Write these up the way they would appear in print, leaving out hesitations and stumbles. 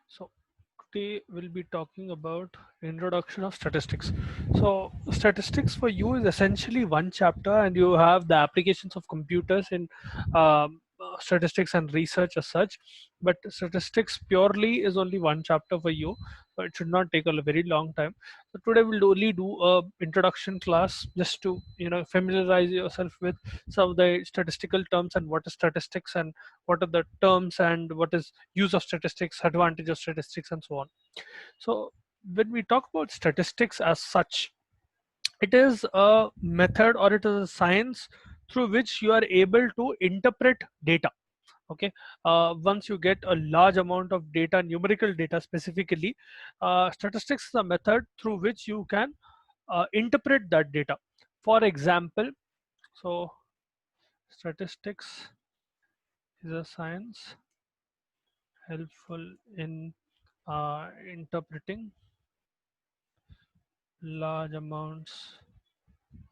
So today we'll be talking about introduction of statistics. So statistics for you is essentially one chapter, and you have the applications of computers in statistics and research as such. But statistics purely is only one chapter for you, so it should not take a very long time. So today we'll only do a introduction class just to familiarize yourself with some of the statistical terms and what is statistics and what are the terms and what is use of statistics, advantage of statistics, and so on. So when we talk about statistics as such, it is a method or it is a science through which you are able to interpret data. Okay, once you get a large amount of data, numerical data specifically, statistics is a method through which you can interpret that data. For example, so statistics is a science helpful in interpreting large amounts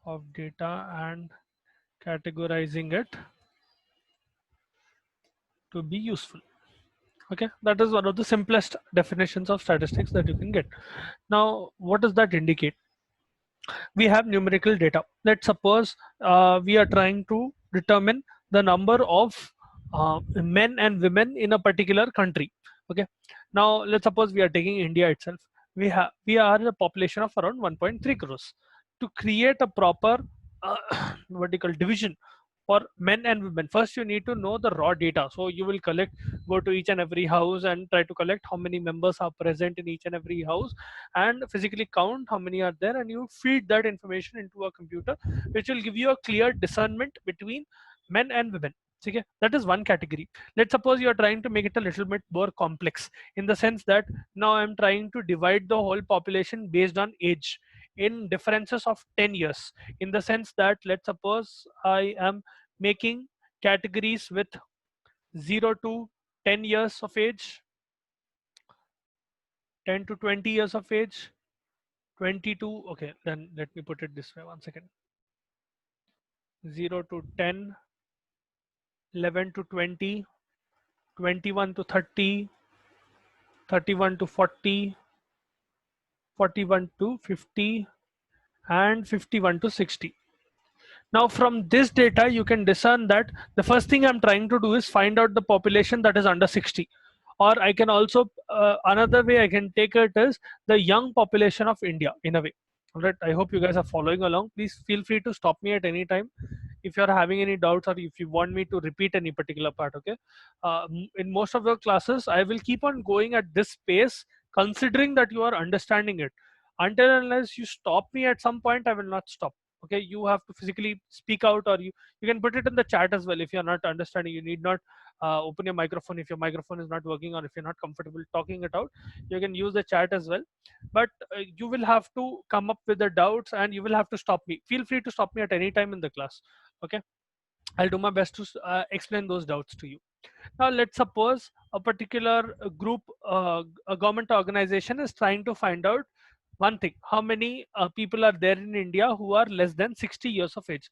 of data and categorizing it to be useful. Okay, that is one of the simplest definitions of statistics that you can get. Now, what does that indicate? We have numerical data. Let's suppose we are trying to determine the number of men and women in a particular country. Okay, now let's suppose we are taking India itself. We are a population of around 1.3 crores. To create a proper vertical division for men and women, first you need to know the raw data. So you will go to each and every house and try to collect how many members are present in each and every house, and physically count how many are there, and you feed that information into a computer, which will give you a clear discernment between men and women. Okay, that is one category. Let's suppose you are trying to make it a little bit more complex, in the sense that now I'm trying to divide the whole population based on age in differences of 10 years, in the sense that let's suppose I am making categories with 0 to 10 years of age, 10 to 20 years of age, 22. Okay, then let me put it this way, one second. 0 to 10, 11 to 20, 21 to 30, 31 to 40, 41 to 50, and 51 to 60. Now from this data you can discern that the first thing I'm trying to do is find out the population that is under 60. Or I can also another way I can take it is the young population of India, in a way. All right, I hope you guys are following along. Please feel free to stop me at any time if you're having any doubts, or if you want me to repeat any particular part. Okay, in most of the classes I will keep on going at this pace, considering that you are understanding it. Until unless you stop me at some point, I will not stop. Okay, you have to physically speak out, or you can put it in the chat as well. If you're not understanding, you need not open your microphone. If your microphone is not working, or if you're not comfortable talking it out, you can use the chat as well. But you will have to come up with the doubts, and you will have to stop me. Feel free to stop me at any time in the class. Okay, I'll do my best to explain those doubts to you. Now let's suppose a particular group, a government organization is trying to find out one thing: how many people are there in India who are less than 60 years of age.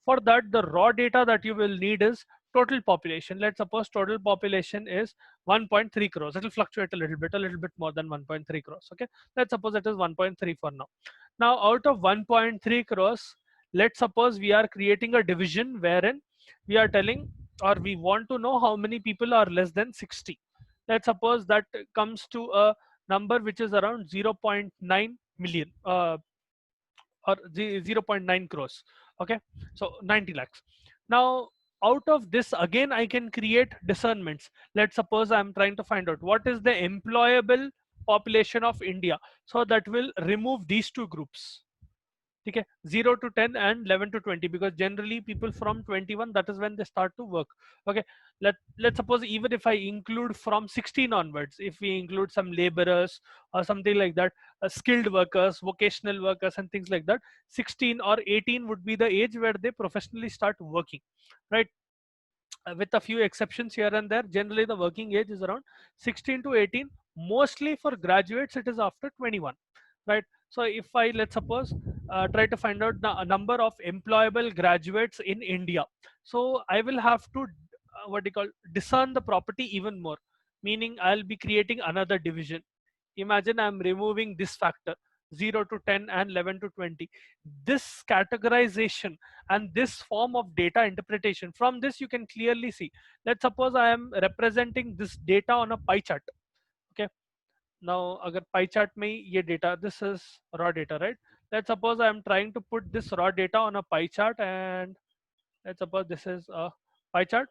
For that, the raw data that you will need is total population. Let's suppose total population is 1.3 crores. It will fluctuate a little bit more than 1.3 crores. Okay, let's suppose it is 1.3 for now. Now out of 1.3 crores, let's suppose we are creating a division wherein we are telling, or we want to know how many people are less than 60. Let's suppose that comes to a number which is around 0.9 million, or 0.9 crores. Okay, so 90 lakhs. Now out of this, again I can create discernments. Let's suppose I'm trying to find out what is the employable population of India, so that will remove these two groups. Okay, 0 to 10 and 11 to 20, because generally people from 21, that is when they start to work. Okay, let's suppose even if I include from 16 onwards, if we include some laborers or something like that, skilled workers, vocational workers, and things like that, 16 or 18 would be the age where they professionally start working, right? With a few exceptions here and there, generally the working age is around 16 to 18. Mostly for graduates it is after 21, right? So if I, let's suppose, try to find out the number of employable graduates in India, so I will have to what do you call, discern the property even more. meaning I'll be creating another division. Imagine I'm removing this factor 0 to 10 and 11 to 20. This categorization and this form of data interpretation, from this you can clearly see. Let's suppose I am representing this data on a pie chart. Okay, now agar pie chart mein ye data, this is raw data, right? Let's suppose I am trying to put this raw data on a pie chart, and let's suppose this is a pie chart,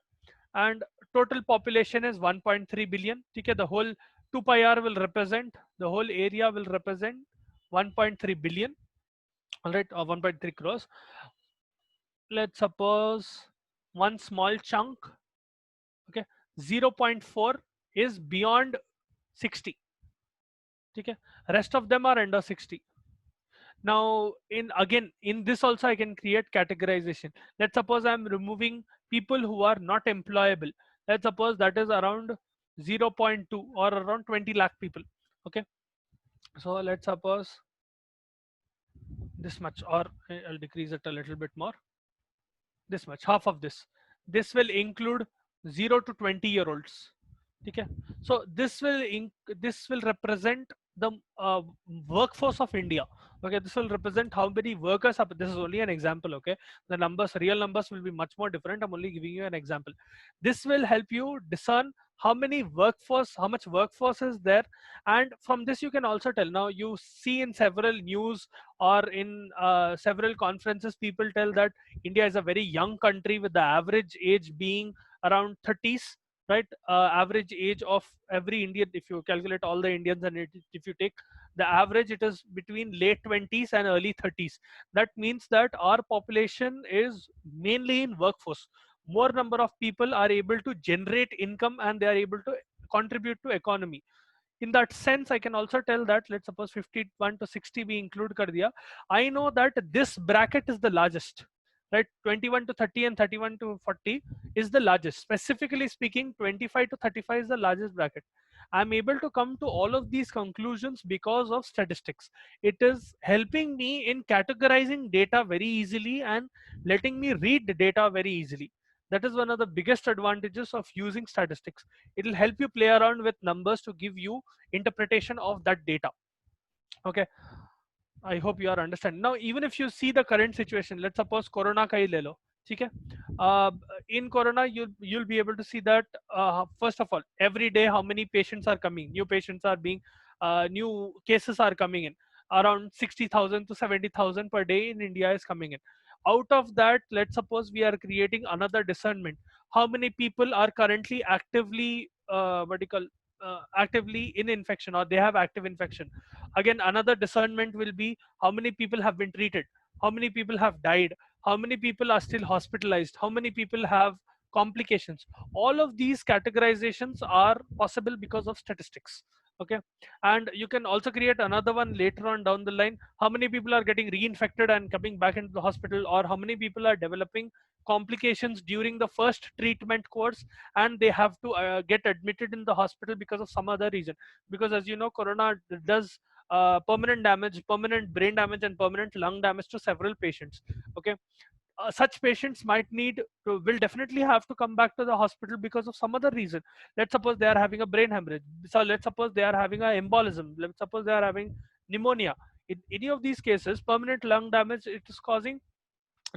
and total population is 1.3 billion. Okay, the whole 2 pi r will represent, the whole area will represent 1.3 billion, all right, or 1.3 crores. Let's suppose one small chunk, okay, 0.4 is beyond 60. Okay, rest of them are under 60. Now in again in this also I can create categorization. Let's suppose I'm removing people who are not employable. Let's suppose that is around 0.2 or around 20 lakh people. Okay, so let's suppose this much, or I'll decrease it a little bit more, this much, half of this will include 0 to 20-year olds. Okay, so this will represent the workforce of India. Okay, this will represent how many workers are. This is only an example. Okay, the numbers, real numbers will be much more different. I'm only giving you an example. This will help you discern how many workforce, how much workforce is there, and from this you can also tell. Now you see in several news or in several conferences, people tell that India is a very young country with the average age being around 30s, right? Average age of every Indian, if you calculate all the Indians, and if you take the average, it is between late 20s and early 30s. That means that our population is mainly in workforce. More number of people are able to generate income, and they are able to contribute to economy. In that sense, I can also tell that, let's suppose 51 to 60 we include kar diya. I know that this bracket is the largest, right? 21 to 30 and 31 to 40 is the largest. Specifically speaking, 25 to 35 is the largest bracket. I'm able to come to all of these conclusions because of statistics. It is helping me in categorizing data very easily and letting me read the data very easily. That is one of the biggest advantages of using statistics. It will help you play around with numbers to give you interpretation of that data. Okay, I hope you are understanding. Now, even if you see the current situation, let's suppose Corona ka hi le lo. Okay? In Corona, you'll be able to see that first of all, every day how many patients are coming, new patients are being, new cases are coming in. Around 60,000 to 70,000 per day in India is coming in. Out of that, let's suppose we are creating another discernment. How many people are currently actively, actively in infection, or they have active infection? Again, another discernment will be how many people have been treated, how many people have died, how many people are still hospitalized, how many people have complications. All of these categorizations are possible because of statistics. Okay, and you can also create another one later on down the line. How many people are getting reinfected and coming back into the hospital, or how many people are developing complications during the first treatment course, and they have to get admitted in the hospital because of some other reason. Because as you know, Corona does permanent damage, permanent brain damage, and permanent lung damage to several patients. Okay, such patients might need to, will definitely have to come back to the hospital because of some other reason. Let's suppose they are having a brain hemorrhage. So let's suppose they are having a embolism. Let's suppose they are having pneumonia. In any of these cases, permanent lung damage, it is causing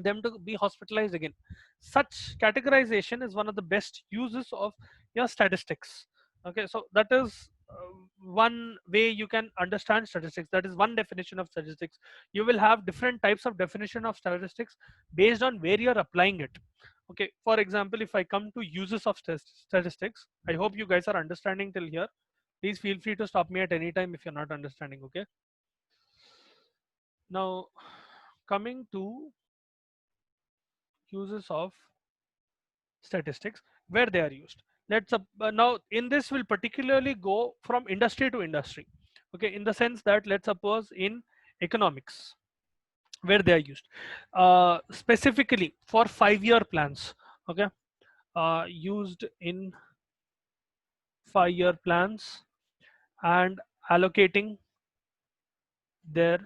them to be hospitalized again. Such categorization is one of the best uses of your statistics. Okay, so that is one way you can understand statistics. That is one definition of statistics. You will have different types of definition of statistics based on where you're applying it. Okay, for example, if I come to uses of statistics, I hope you guys are understanding till here. Please feel free to stop me at any time if you're not understanding. Okay, now coming to uses of statistics, where they are used. Let's now in this will particularly go from industry to industry. Okay, in the sense that, let's suppose in economics, where they are used specifically for 5-year plans. Okay, used in 5-year plans and allocating their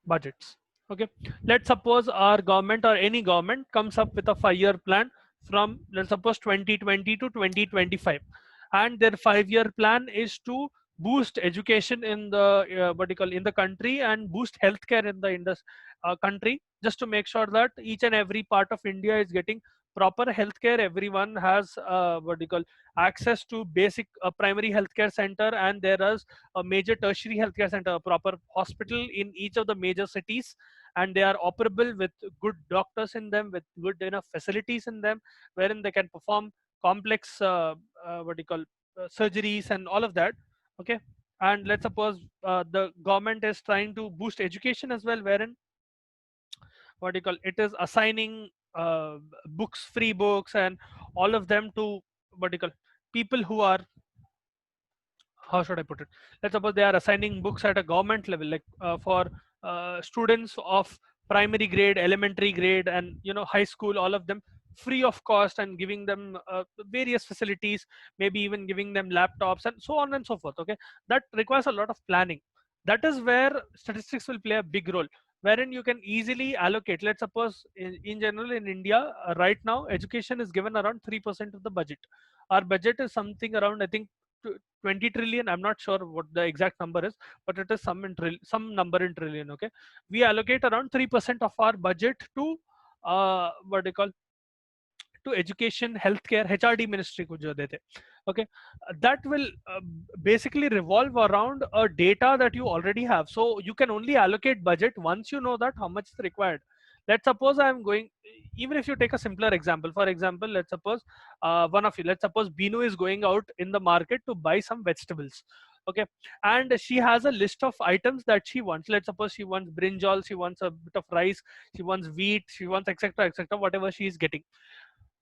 budgets. Okay, let's suppose our government or any government comes up with a 5-year plan from, let's suppose, 2020 to 2025. and their 5-year plan is to boost education in the what do you call, in the country, and boost healthcare in the country, just to make sure that each and every part of India is getting proper healthcare. Everyone has what do you call, access to basic primary healthcare center, and there is a major tertiary healthcare center, a proper hospital in each of the major cities, and they are operable with good doctors in them, with good enough facilities in them, wherein they can perform complex what do you call, surgeries and all of that. Okay, and let's suppose the government is trying to boost education as well, wherein what do you call, it is assigning books, free books, and all of them to what do you call, people who are, how should I put it? Let's suppose they are assigning books at a government level, like for students of primary grade, elementary grade, and high school, all of them free of cost, and giving them various facilities, maybe even giving them laptops and so on and so forth. Okay, that requires a lot of planning. That is where statistics will play a big role, wherein you can easily allocate. Let's suppose in general in India right now, education is given around 3% of the budget. Our budget is something around, I think, 20 trillion. I'm not sure what the exact number is, but it is some number in trillion. Okay, we allocate around 3% of our budget to what do you call, to education, healthcare, HRD ministry को जो देते. Okay, that will basically revolve around a data that you already have. So you can only allocate budget once you know that how much is required. Let's suppose I'm going, even if you take a simpler example, for example, let's suppose one of you, let's suppose Binu is going out in the market to buy some vegetables. Okay, and she has a list of items that she wants. Let's suppose she wants brinjal, she wants a bit of rice, she wants wheat, she wants etc etc, whatever she is getting.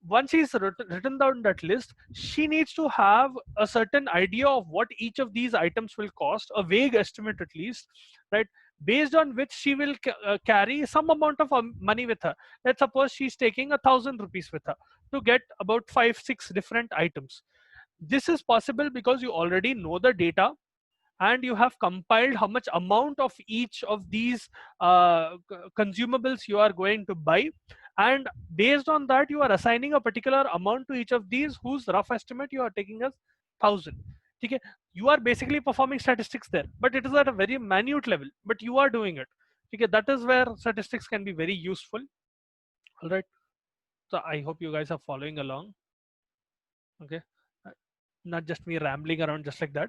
Once she's written down that list, she needs to have a certain idea of what each of these items will cost, a vague estimate at least, right? Based on which she will carry some amount of money with her. Let's suppose she's taking 1,000 rupees with her to get about 5 6 different items. This is possible because you already know the data, and you have compiled how much amount of each of these consumables you are going to buy, and based on that you are assigning a particular amount to each of these, whose rough estimate you are taking as 1,000. Okay, you are basically performing statistics there, but it is at a very minute level, but you are doing it. Okay, that is where statistics can be very useful. All right, so I hope you guys are following along. Okay, not just me rambling around just like that.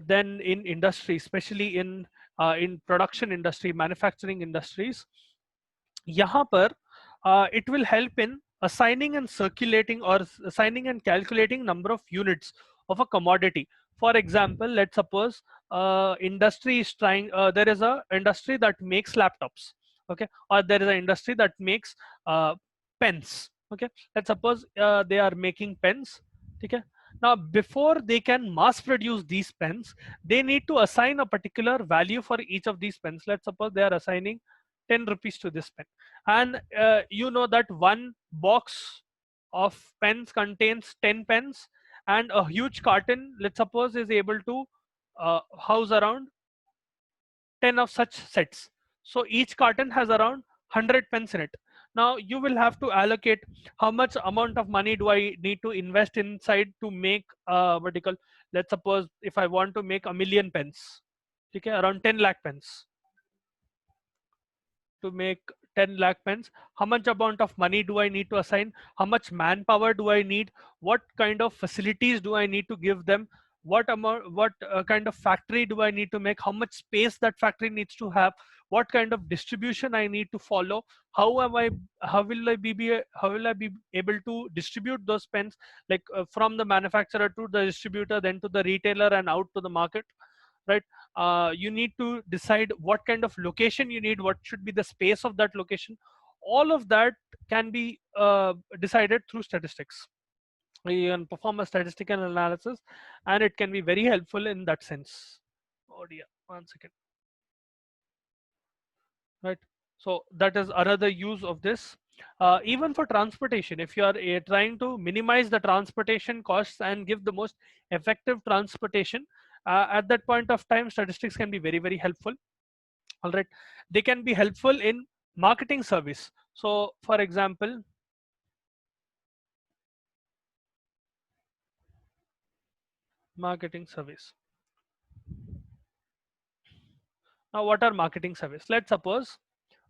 Then in industry, especially in production industry, manufacturing industries, यहाँ पर it will help in assigning and circulating, or assigning and calculating number of units of a commodity. For example, let's suppose industry is trying, there is a industry that makes laptops. Okay, or there is an industry that makes pens. Okay, let's suppose they are making pens. Okay, now before they can mass produce these pens, they need to assign a particular value for each of these pens. Let's suppose they are assigning 10 rupees to this pen, and you know that one box of pens contains 10 pens, and a huge carton, let's suppose, is able to house around 10 of such sets. So each carton has around 100 pens in it. Now you will have to allocate how much amount of money do I need to invest inside to make vertical. Let's suppose if I want to make a million pens, okay, around 10 lakh pens. To make 10 lakh pens, how much amount of money do I need to assign? How much manpower do I need? What kind of facilities do I need to give them? What amount, what kind of factory do I need to make? How much space that factory needs to have? What kind of distribution I need to follow? How will I how will I be able to distribute those pens, like from the manufacturer to the distributor, then to the retailer and out to the market, right? You need to decide what kind of location you need, what should be the space of that location. All of that can be decided through statistics. You can perform a statistical analysis, and it can be very helpful in that sense. Oh dear, 1 second. Right, so that is another use of this. Even for transportation, if you are trying to minimize the transportation costs and give the most effective transportation, at that point of time, statistics can be very very helpful. All right, they can be helpful in marketing service. So for example, Marketing service. Now, what are marketing service? Let's suppose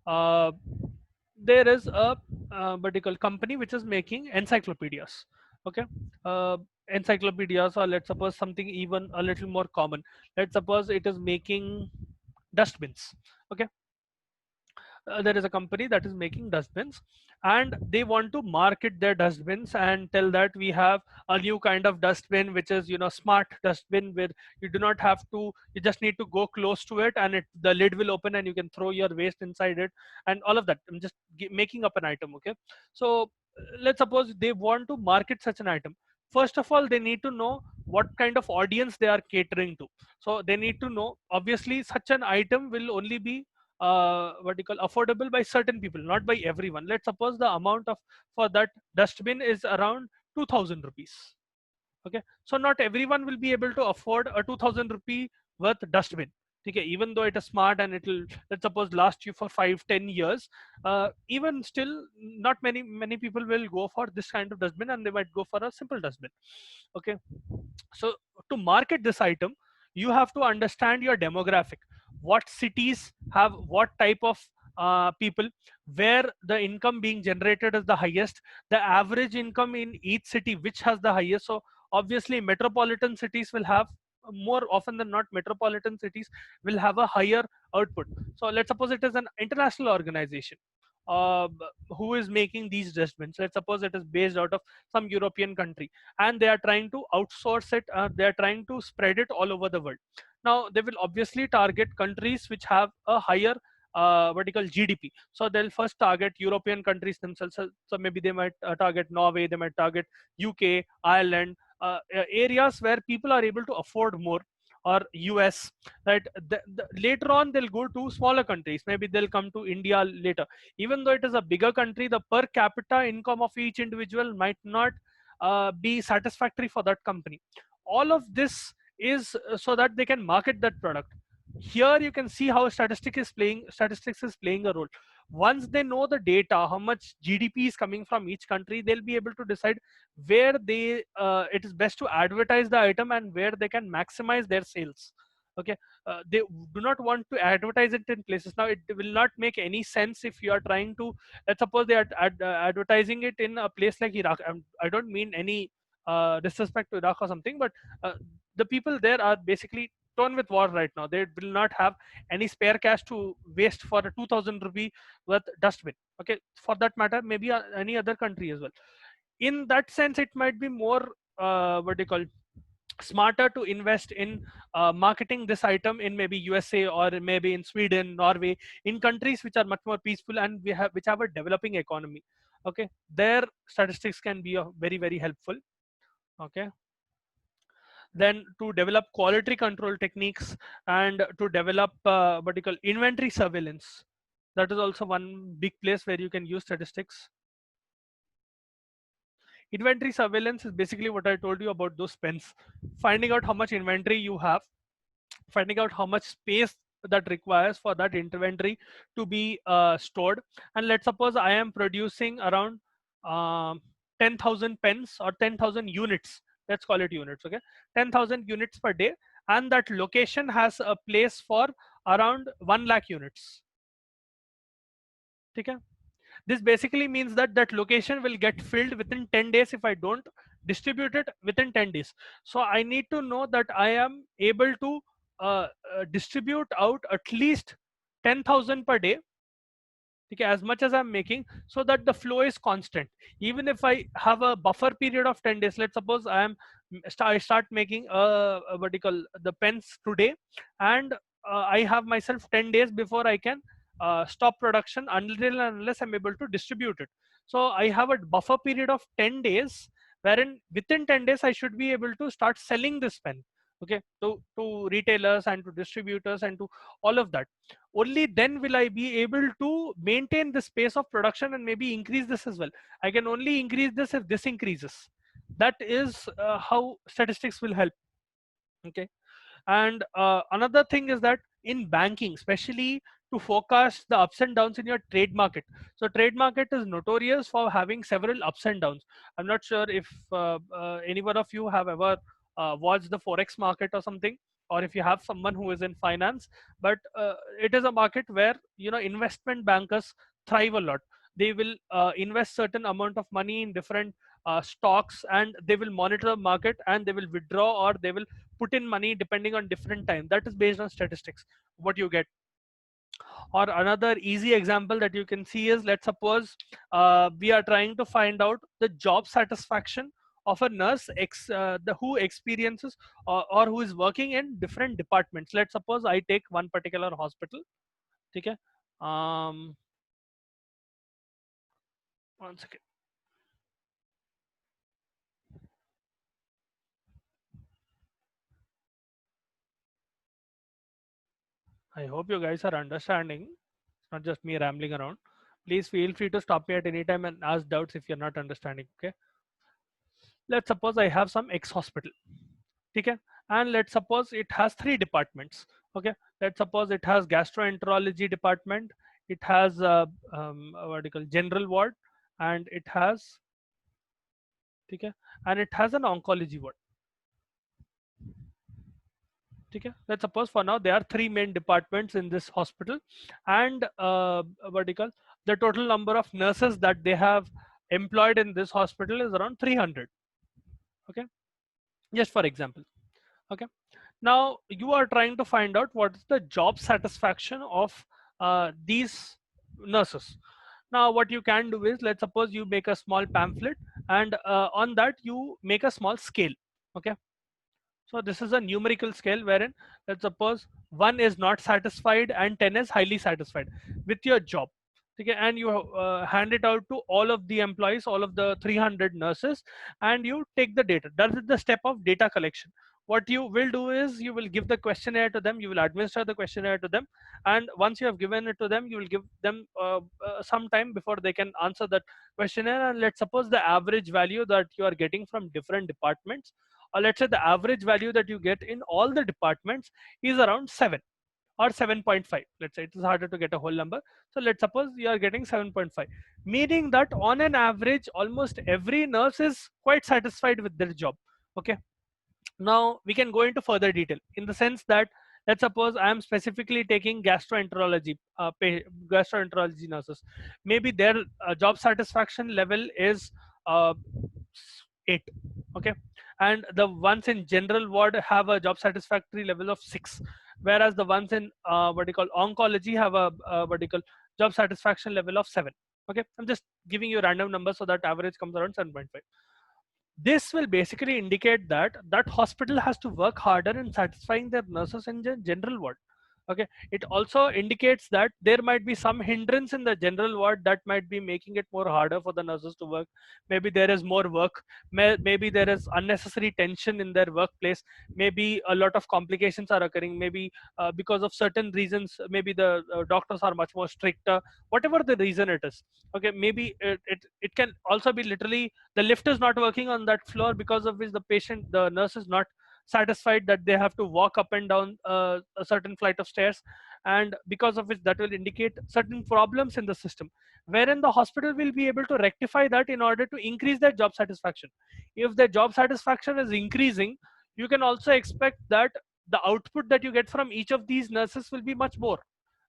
uh, there is a particular company which is making encyclopedias. Okay, uh, encyclopedias, or let's suppose something even a little more common. Let's suppose it is making dustbins. Okay, there is a company that is making dustbins, and they want to market their dustbins and tell that we have a new kind of dustbin which is, you know, smart dustbin, where you do not have to, you just need to go close to it and the lid will open and you can throw your waste inside it, and all of that. I'm just making up an item. Okay, so let's suppose they want to market such an item. First of all, they need to know what kind of audience they are catering to. So they need to know, obviously such an item will only be what you call affordable by certain people, not by everyone. Let's suppose the amount of for that dustbin is around 2000 rupees. Okay, so not everyone will be able to afford a 2000 rupee worth dustbin. Okay, even though it is smart and it will, let's suppose, last you for 5-10 years, even still not many people will go for this kind of dustbin, and they might go for a simple dustbin. Okay, so to market this item, you have to understand your demographic. What cities have what type of people, where the income being generated is the highest, the average income in each city which has the highest. So obviously metropolitan cities will have, more often than not, metropolitan cities will have a higher output. So let's suppose it is an international organization uh, who is making these dustbins. Let's suppose it is based out of some European country, and they are trying to outsource it. They are trying to spread it all over the world. Now they will obviously target countries which have a higher vertical GDP. So they'll first target European countries themselves. So maybe they might target Norway, they might target UK, Ireland, areas where people are able to afford more, or US. Right? Later on, they'll go to smaller countries. Maybe they'll come to India later. Even though it is a bigger country, the per capita income of each individual might not be satisfactory for that company. All of this is so that they can market that product. Here you can see how statistics is playing a role. Once they know the data, how much GDP is coming from each country, they'll be able to decide where it is best to advertise the item and where they can maximize their sales. Okay, they do not want to advertise it in places. Now it will not make any sense if you are trying to, let's suppose they are advertising it in a place like Iraq. I don't mean any disrespect to Iraq or something, but the people there are basically torn with war right now. They will not have any spare cash to waste for a 2000 rupee worth dustbin. Okay, for that matter, maybe any other country as well. In that sense, it might be more what do you call, smarter to invest in marketing this item in maybe USA, or maybe in Sweden, Norway, in countries which are much more peaceful and which have a developing economy. Okay, their statistics can be very helpful. Okay, then to develop quality control techniques, and to develop what you call inventory surveillance. That is also one big place where you can use statistics. Inventory surveillance is basically what I told you about those pens. Finding out how much inventory you have, finding out how much space that requires for that inventory to be stored. And let's suppose I am producing around um 10,000 pens, or 10,000 units. Let's call it units. Okay, 10,000 units per day, and that location has a place for around 1 lakh units. Okay, this basically means that that location will get filled within 10 days if I don't distribute it within 10 days. So I need to know that I am able to distribute out at least 10,000 per day, okay, as much as I'm making, so that the flow is constant. Even if I have a buffer period of 10 days, let's suppose I start making a vertical the pens today, and I have myself 10 days before I can stop production, until and unless I'm able to distribute it. So I have a buffer period of 10 days, wherein within 10 days I should be able to start selling this pen, okay, to retailers and to distributors and to all of that. Only then will I be able to maintain this pace of production and maybe increase this as well. I can only increase this if this increases. That is how statistics will help. Okay, and another thing is that in banking, especially, to forecast the ups and downs in your trade market. So trade market is notorious for having several ups and downs. I'm not sure if any one of you have ever watch the forex market or something, or if you have someone who is in finance. But it is a market where, you know, investment bankers thrive a lot. They will invest certain amount of money in different stocks, and they will monitor the market, and they will withdraw or they will put in money depending on different time. That is based on statistics, what you get. Or another easy example that you can see is, let's suppose we are trying to find out the job satisfaction of a nurse who experiences or who is working in different departments. Let's suppose I take one particular hospital. Okay. One second. I hope you guys are understanding. It's not just me rambling around. Please feel free to stop me at any time and ask doubts if you're not understanding. Okay. Let's suppose I have some X hospital. Okay. And let's suppose it has 3 departments. Okay. Let's suppose it has gastroenterology department, it has what do you call, general ward, and it has, okay, and it has an oncology ward. Okay. Let's suppose for now there are 3 main departments in this hospital, and what do you call, the total number of nurses that they have employed in this hospital is around 300. Okay, just for example. Okay, now you are trying to find out what is the job satisfaction of these nurses. Now what you can do is, let's suppose you make a small pamphlet, and on that you make a small scale. Okay, so this is a numerical scale wherein, let's suppose 1 is not satisfied and 10 is highly satisfied with your job. Okay, and you hand it out to all of the employees, all of the 300 nurses, and you take the data. That is the step of data collection. What you will do is, you will give the questionnaire to them, you will administer the questionnaire to them, and once you have given it to them, you will give them some time before they can answer that questionnaire. And let's suppose the average value that you are getting from different departments, or let's say the average value that you get in all the departments is around 7 or 7.5. Let's say it is harder to get a whole number, so let's suppose you are getting 7.5, meaning that on an average almost every nurse is quite satisfied with their job. Okay, now we can go into further detail, in the sense that, let's suppose I am specifically taking gastroenterology gastroenterology nurses. Maybe their job satisfaction level is uh, 8. Okay, and the ones in general ward have a job satisfactory level of 6, whereas the ones in what do you call, oncology have a what do you call, job satisfaction level of 7. Okay, I'm just giving you random numbers so that average comes around 7.5. This will basically indicate that that hospital has to work harder in satisfying their nurses in the general ward. Okay, it also indicates that there might be some hindrance in the general ward that might be making it more harder for the nurses to work. Maybe there is more work, maybe there is unnecessary tension in their workplace, maybe a lot of complications are occurring, maybe because of certain reasons, maybe the doctors are much more stricter, whatever the reason it is. Okay, maybe it can also be literally the lift is not working on that floor, because of which the nurse is not satisfied that they have to walk up and down a certain flight of stairs, and because of which that will indicate certain problems in the system, wherein the hospital will be able to rectify that in order to increase their job satisfaction. If their job satisfaction is increasing, you can also expect that the output that you get from each of these nurses will be much more.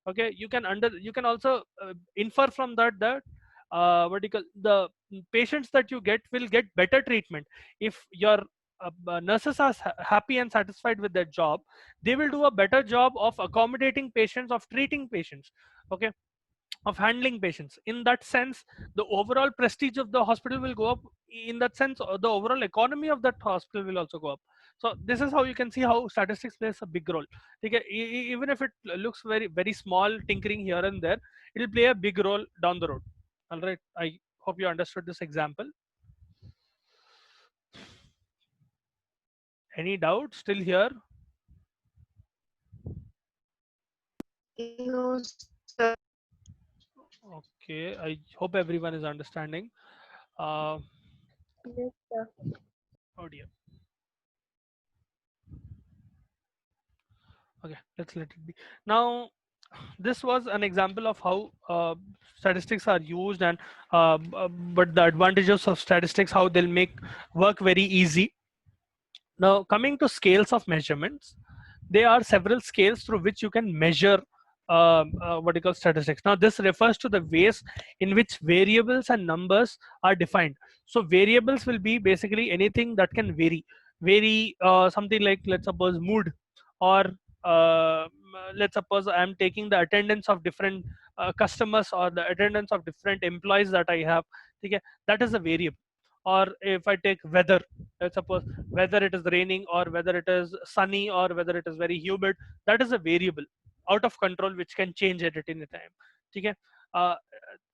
Okay, you can also infer from that what do you call, the patients that you get will get better treatment. If your nurses are happy and satisfied with their job, they will do a better job of accommodating patients, of treating patients. Okay, of handling patients. In that sense, the overall prestige of the hospital will go up. In that sense, the overall economy of that hospital will also go up. So this is how you can see how statistics plays a big role. Okay, even if it looks very small tinkering here and there, it will play a big role down the road. All right, I hope you understood this example. Any doubt still here? No, sir. Okay, I hope everyone is understanding. Uh, Yes, sir. oh dear. Okay, let's let it be. Now, this was an example of how statistics are used, and but the advantages of statistics, how they'll make work very easy. Now, coming to scales of measurements, there are several scales through which you can measure what you call statistics. Now, this refers to the ways in which variables and numbers are defined. So, variables will be basically anything that can vary something like, let's suppose, mood, or let's suppose I'm taking the attendance of different customers, or the attendance of different employees that I have. Okay, that is a variable. Or if I take weather, let's suppose whether it is raining or whether it is sunny or whether it is very humid, that is a variable out of control which can change at any time. Okay. uh,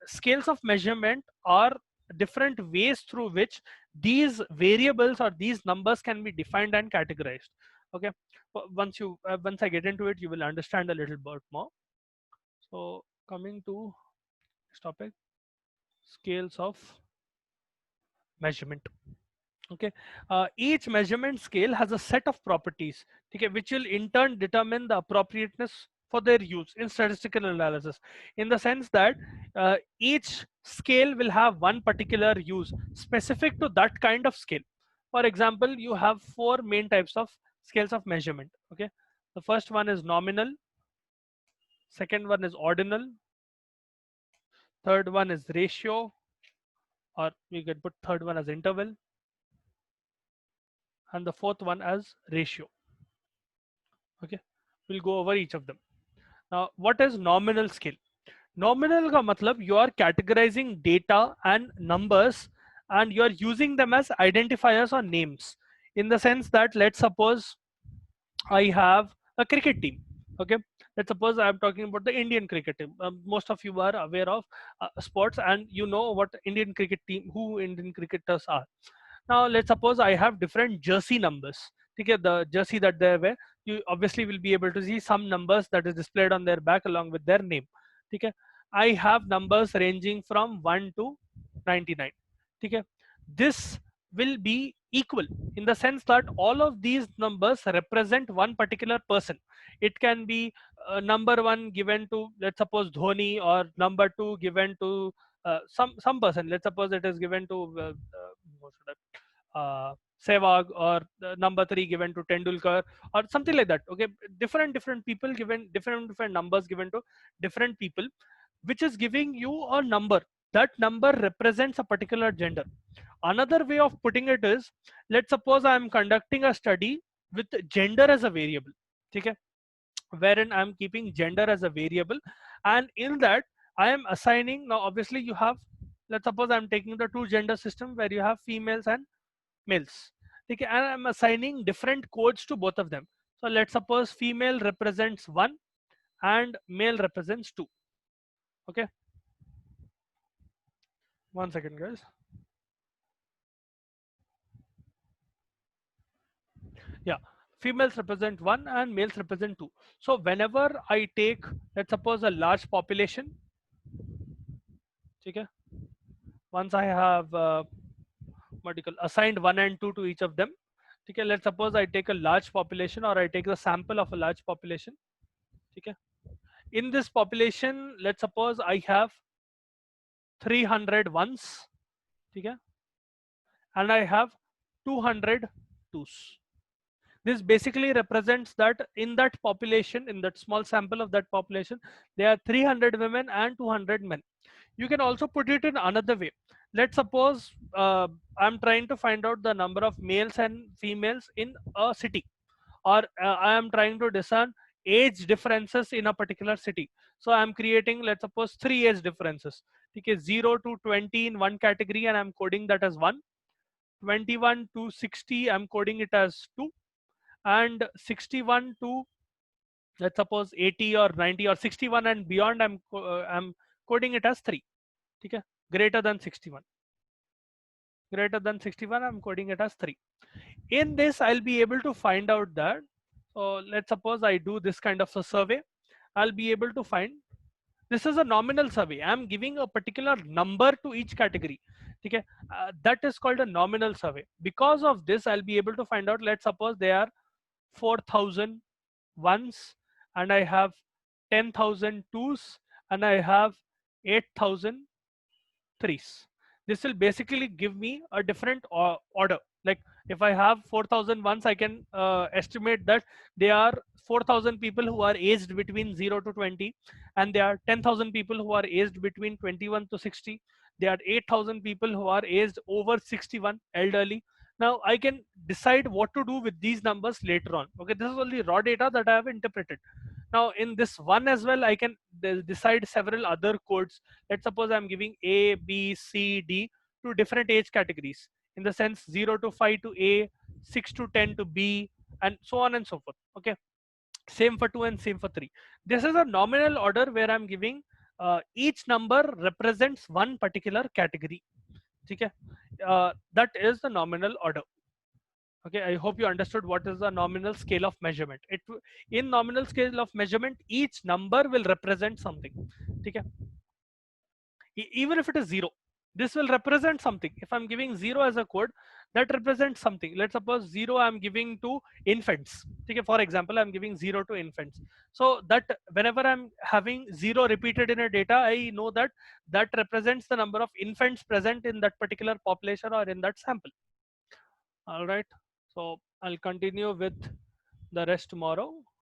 Scales of measurement are different ways through which these variables or these numbers can be defined and categorized. Okay. Once I get into it, you will understand a little bit more. So coming to this topic, scales of measurement. Okay. Each measurement scale has a set of properties, okay, which will in turn determine the appropriateness for their use in statistical analysis, in the sense that each scale will have one particular use specific to that kind of scale. For example, you have four main types of scales of measurement. Okay. The first one is nominal, second one is ordinal, third one is ratio, or we can put third one as interval, and the fourth one as ratio. Okay, we'll go over each of them. Now, what is nominal scale? Nominal का मतलब you are categorizing data and numbers, and you are using them as identifiers or names, in the sense that, let's suppose I have a cricket team. Okay, let's suppose I'm talking about the Indian cricket team. Most of you are aware of sports, and you know what Indian cricket team, who Indian cricketers are. Now, let's suppose I have different jersey numbers. Okay, the jersey that they wear, you obviously will be able to see some numbers that is displayed on their back along with their name. Okay, I have numbers ranging from 1 to 99. Okay, this will be equal in the sense that all of these numbers represent one particular person. It can be number one given to, let's suppose, Dhoni, or number two given to some person. Let's suppose it is given to what should Sehwag, or number three given to Tendulkar, or something like that. Okay, different people given different numbers given to different people, which is giving you a number. That number represents a particular gender. Another way of putting it is, let's suppose I am conducting a study with gender as a variable. Okay, wherein I'm keeping gender as a variable, and in that I am assigning, now obviously you have, let's suppose I'm taking the two gender system where you have females and males. Okay, and I'm assigning different codes to both of them. So let's suppose female represents 1 and male represents 2. Okay, one second guys. Yeah, females represent 1 and males represent 2. So whenever I take, let's suppose, a large population, okay, once I have what you call assigned 1 and 2 to each of them. Okay, let's suppose I take a large population, or I take the sample of a large population. Okay, in this population, let's suppose I have 300 ones. Okay, and I have 200 twos. This basically represents that in that population, in that small sample of that population, there are 300 women and 200 men. You can also put it in another way. Let's suppose I'm trying to find out the number of males and females in a city, or I am trying to discern age differences in a particular city. So I'm creating, let's suppose, three age differences. Okay, 0 to 20 in one category, and I'm coding that as 1. 21 to 60, I'm coding it as 2. And 61 to, let's suppose, 80 or 90 or 61 and beyond, I'm coding it as 3. Okay, greater than 61, greater than 61, I'm coding it as 3. In this, I'll be able to find out that, so let's suppose I do this kind of a survey. I'll be able to find, this is a nominal survey, I'm giving a particular number to each category. Okay, that is called a nominal survey. Because of this, I'll be able to find out, let's suppose there are 4,000 ones, and I have 10,000 twos, and I have 8,000 threes. this will basically give me a different order. Like if I have 4000 ones, I can estimate that there are 4000 people who are aged between 0 to 20, and there are 10,000 people who are aged between 21 to 60. There are 8,000 people who are aged over 61, elderly. Now I can decide what to do with these numbers later on. Okay, this is only raw data that I have interpreted. Now in this one as well, I can decide several other codes. Let's suppose I'm giving A, B, C, D to different age categories, in the sense 0 to 5 to A, 6 to 10 to B, and so on and so forth. Okay, same for 2 and same for 3. This is a nominal order where I'm giving each number represents one particular category. Okay, that is the nominal order. Okay, I hope you understood what is the nominal scale of measurement. In nominal scale of measurement, each number will represent something. Okay, even if it is 0, this will represent something. If I'm giving 0 as a code, that represents something. Let's suppose 0 I'm giving to infants. Okay, for example, I'm giving 0 to infants, so that whenever I'm having 0 repeated in a data, I know that that represents the number of infants present in that particular population or in that sample. All right, so I'll continue with the rest tomorrow.